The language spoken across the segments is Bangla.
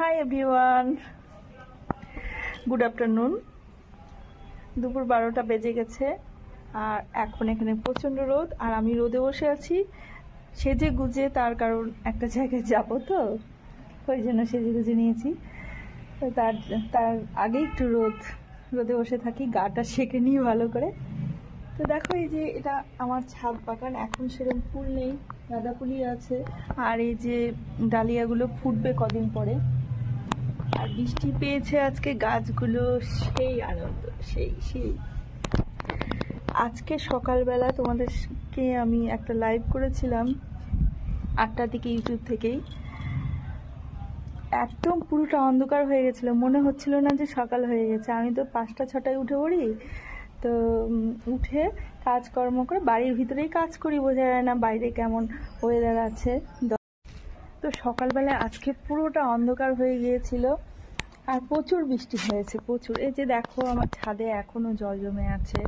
Hi everyone, good afternoon. দুপুর 12টা বেজে গেছে আর এখন এখানে প্রচণ্ড রোদ আর আমি রোদে বসে আছি সেজে গুজে। তার কারণ একটা জায়গায় যাব তো, ওই জন্য সেজে গুজে নিয়েছি। তো তার আগে একটু রোদে বসে থাকি, গাটা সেঁকে নিই ভালো করে। তো দেখো, এই যে এটা আমার ছাদ বাগান, এখন সেরকম ফুল নেই, গাঁদা ফুলই আছে। আর এই যে ডালিয়াগুলো ফুটবে কদিন পরে। আর বৃষ্টি পেয়েছে আজকে, গাছগুলো সেই আনন্দ, সেই আজকে সকালবেলা তোমাদেরকে আমি একটা লাইভ করেছিলাম 8টার দিকে ইউটিউব থেকেই। একদম পুরোটা অন্ধকার হয়ে গেছিল, মনে হচ্ছিল না যে সকাল হয়ে গেছে। আমি তো 5টা 6টায় উঠে পড়ি, তো উঠে কাজকর্ম করে বাড়ির ভিতরেই কাজ করি, বোঝা যায় না বাইরে কেমন ওয়েদার আছে। তো সকালবেলা আজকে পুরোটা অন্ধকার হয়ে গিয়েছিল আর প্রচুর বৃষ্টি হয়েছে, প্রচুর। এই যে দেখো, আমার ছাদে এখনো জল জমে আছে।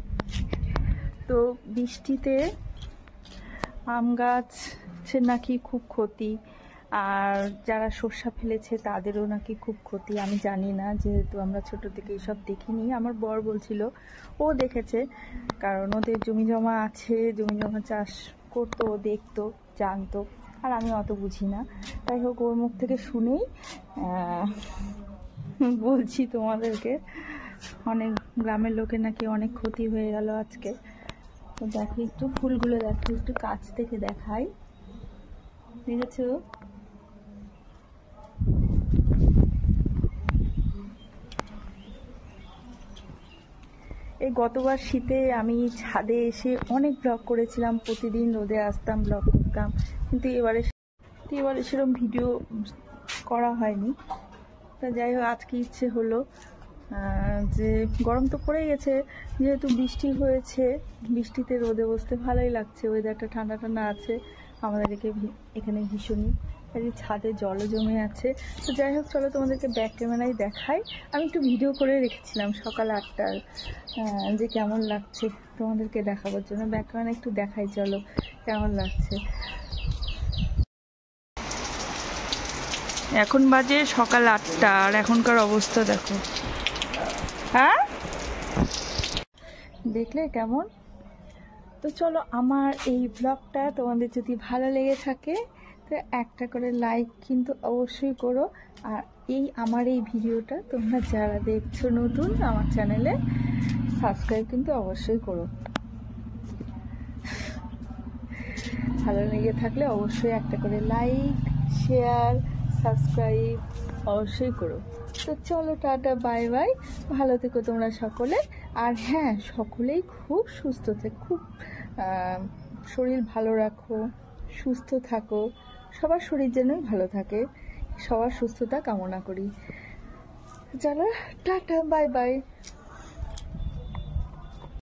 তো বৃষ্টিতে আম গাছের নাকি খুব ক্ষতি, আর যারা সর্ষা ফেলেছে তাদেরও নাকি খুব ক্ষতি। আমি জানি না, যেহেতু আমরা ছোট থেকে এইসব দেখিনি। আমার বর বলছিল ও দেখেছে, কারণ ওদের জমি জমা আছে, জমি জমা চাষ করতো, ও দেখতো, জানতো। আর আমি অত বুঝি না, তাই হোক ওর মুখ থেকে শুনেই বলছি তোমাদেরকে। অনেক গ্রামের লোকের নাকি অনেক ক্ষতি হয়ে গেল আজকে। তো দেখো, একটু ফুলগুলো দেখো, একটু কাছ থেকে দেখাই, দেখেছো? এই গতবার শীতে আমি ছাদে এসে অনেক ব্লগ করেছিলাম, প্রতিদিন রোদে আসতাম, ব্লগ করতাম, কিন্তু এবারে সেরকম ভিডিও করা হয়নি। তা যাই হোক, আজকে ইচ্ছে হলো যে গরম তো পড়ে গেছে, যেহেতু বৃষ্টি হয়েছে, বৃষ্টিতে রোদে বসতে ভালোই লাগছে, ওয়েদারটা ঠান্ডা ঠান্ডা আছে আমাদের এখানে ভীষণই। এই ছাদে জলও জমে আছে। তো যাই হোক, চলো তোমাদেরকে ব্যাক ক্যামেরায় দেখাই। আমি একটু ভিডিও করে রেখেছিলাম সকাল 8টার, যে কেমন লাগছে তোমাদেরকে দেখাবার জন্য। ব্যাক ক্যামেরা একটু দেখাই, চলো কেমন লাগছে। এখন বাজে সকাল 8টা আর এখনকার অবস্থা দেখো। হ্যাঁ, দেখলে কেমন? তো চলো, আমার এই ব্লগটা তোমাদের যদি ভালো লেগে থাকে তো একটা করে লাইক কিন্তু অবশ্যই করো। আর আমার এই ভিডিওটা তোমরা যারা দেখছো নতুন আমার চ্যানেলে, সাবস্ক্রাইব কিন্তু অবশ্যই করো। ভালো লেগে থাকলে অবশ্যই একটা করে লাইক, শেয়ার, সাবস্ক্রাইব অবশ্যই করো। তো চলো, টাটা, বাই বাই, ভালো থেকো তোমরা সকলে। আর হ্যাঁ, সকলেই খুব সুস্থ থেকো, খুব শরীর ভালো রাখো, সুস্থ থাকো। সবার শরীর যেনই ভালো থাকে, সবার সুস্থতা কামনা করি। চলো, টাটা, বাই বাই।